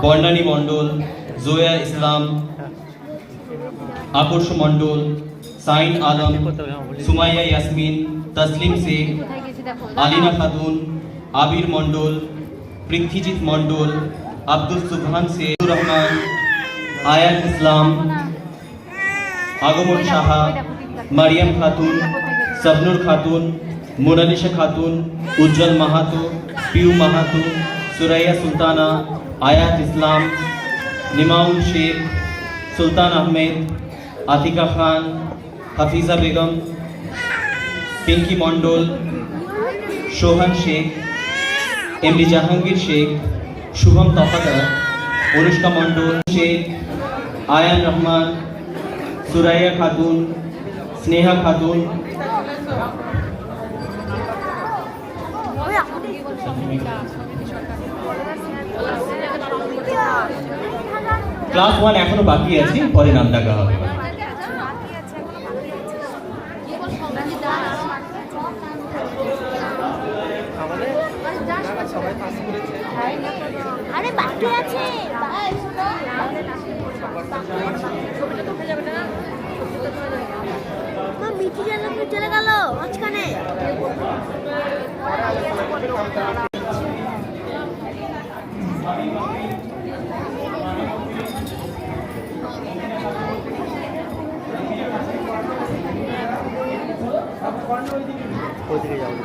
বর্ণালী মণ্ডল, জোয়া ইসলাম, আকর্ষ মণ্ডল, sign Alam, Sumaiya Yasmin, Taslim Sheikh, Alina Khatun, আবির মণ্ডল, পৃথ্বীজিৎ মণ্ডল, আব্দুল সুবহান শেখ, রহমান, আয়াত ইসলাম, আগমন সাহা, মারিয়াম খাতুন, সবনুর খাতুন, মোনালিসা খাতুন, উজ্জ্বল মাহাতো, পিউ মাহাতো, সুরাইয়া সুলতানা, আয়াত ইসলাম, নিমাউল শেখ, সুলতান আহমেদ, আতিকা খান, হাফিজা বেগম, পিঙ্কি মণ্ডল, সোহান শেখ, এমডি জাহাঙ্গীর শেখ, শুভম তফাদার, অনুষ্কা মণ্ডল শেখ, আয়ান রহমান, সুরাইয়া খাতুন, স্নেহা খাতুন, ক্লাস 1 এখনো বাকি আছে, পরে নাম ডাকা হবে। আরে বাকি আছে মিঠি চলে গেল মাঝখানে। ওইদিকে যাবো।